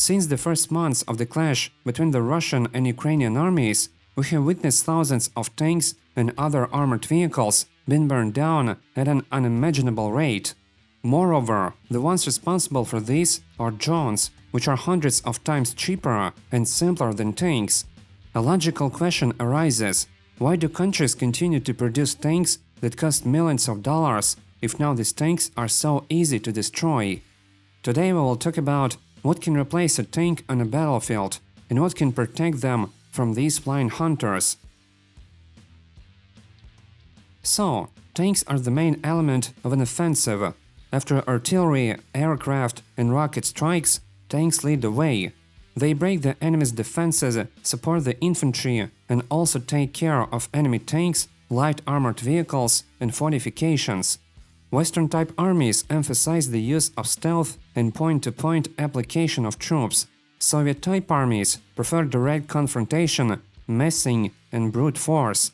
Since the first months of the clash between the Russian and Ukrainian armies, we have witnessed thousands of tanks and other armored vehicles being burned down at an unimaginable rate. Moreover, the ones responsible for this are drones, which are hundreds of times cheaper and simpler than tanks. A logical question arises: why do countries continue to produce tanks that cost millions of dollars if now these tanks are so easy to destroy? Today we will talk about what can replace a tank on a battlefield and what can protect them from these flying hunters. So, tanks are the main element of an offensive. After artillery, aircraft, and rocket strikes, tanks lead the way. They break the enemy's defenses, support the infantry, and also take care of enemy tanks, light armored vehicles, and fortifications. Western-type armies emphasize the use of stealth and point-to-point application of troops. Soviet-type armies prefer direct confrontation, massing, and brute force.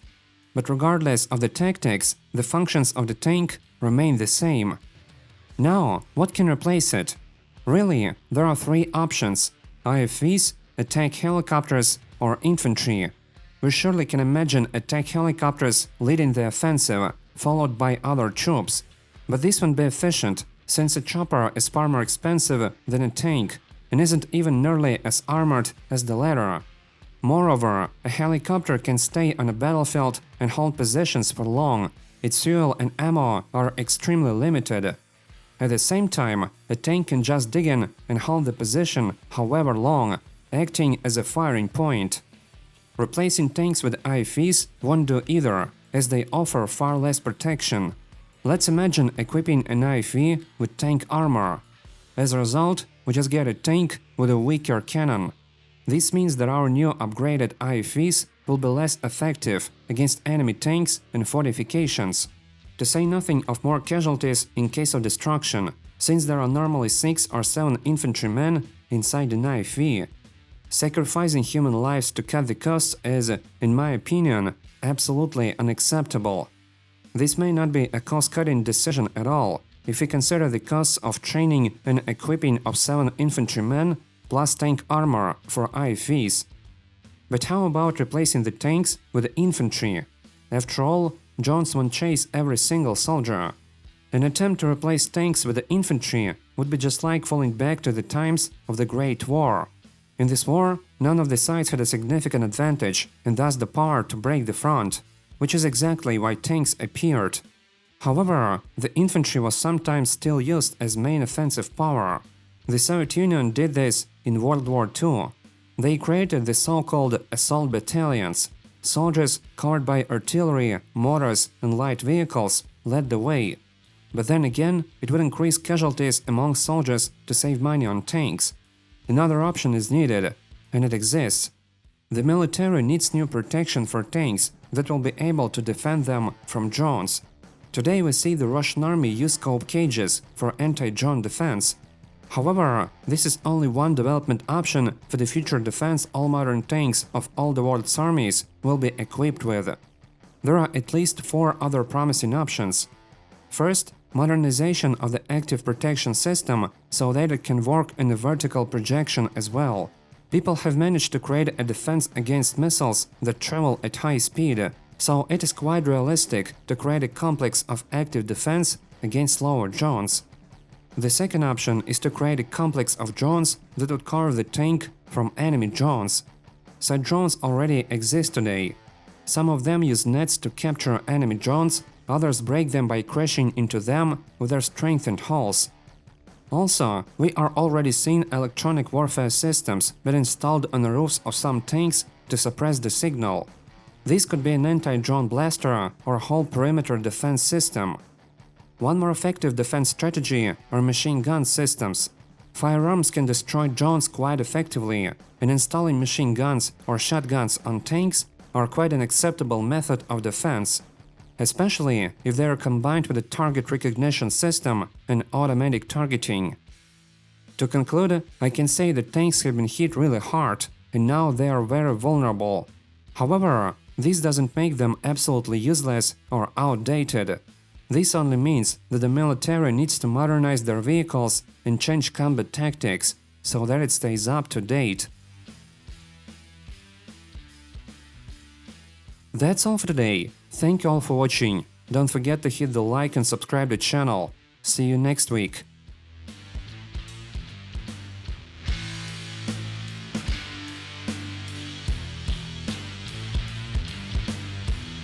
But regardless of the tactics, the functions of the tank remain the same. Now, what can replace it? Really, there are three options: IFVs, attack helicopters, or infantry. We surely can imagine attack helicopters leading the offensive, followed by other troops. But this won't be efficient, since a chopper is far more expensive than a tank, and isn't even nearly as armored as the latter. Moreover, a helicopter can stay on a battlefield and hold positions for long. Its fuel and ammo are extremely limited. At the same time, a tank can just dig in and hold the position however long, acting as a firing point. Replacing tanks with IFVs won't do either, as they offer far less protection. Let's imagine equipping an IFV with tank armor. As a result, we just get a tank with a weaker cannon. This means that our new upgraded IFVs will be less effective against enemy tanks and fortifications. To say nothing of more casualties in case of destruction, since there are normally 6 or 7 infantrymen inside an IFV. Sacrificing human lives to cut the costs is, in my opinion, absolutely unacceptable. This may not be a cost-cutting decision at all, if we consider the costs of training and equipping of 7 infantrymen plus tank armor for IFVs. But how about replacing the tanks with the infantry? After all, drones won't chase every single soldier. An attempt to replace tanks with the infantry would be just like falling back to the times of the Great War. In this war, none of the sides had a significant advantage and thus the power to break the front, which is exactly why tanks appeared. However, the infantry was sometimes still used as main offensive power. The Soviet Union did this in World War II. They created the so-called assault battalions. Soldiers covered by artillery, mortars, and light vehicles led the way. But then again, it would increase casualties among soldiers to save money on tanks. Another option is needed, and it exists. The military needs new protection for tanks that will be able to defend them from drones. Today we see the Russian army use scope cages for anti-drone defense. However, this is only one development option for the future defense all modern tanks of all the world's armies will be equipped with. There are at least 4 other promising options. First, modernization of the active protection system so that it can work in a vertical projection as well. People have managed to create a defense against missiles that travel at high speed, so it is quite realistic to create a complex of active defense against slower drones. The second option is to create a complex of drones that would cover the tank from enemy drones. Such drones already exist today. Some of them use nets to capture enemy drones, others break them by crashing into them with their strengthened hulls. Also, we are already seeing electronic warfare systems being installed on the roofs of some tanks to suppress the signal. This could be an anti-drone blaster or a whole perimeter defense system. One more effective defense strategy are machine gun systems. Firearms can destroy drones quite effectively, and installing machine guns or shotguns on tanks are quite an acceptable method of defense, especially if they are combined with a target recognition system and automatic targeting. To conclude, I can say that tanks have been hit really hard, and now they are very vulnerable. However, this doesn't make them absolutely useless or outdated. This only means that the military needs to modernize their vehicles and change combat tactics, so that it stays up to date. That's all for today. Thank you all for watching. Don't forget to hit the like and subscribe to the channel. See you next week.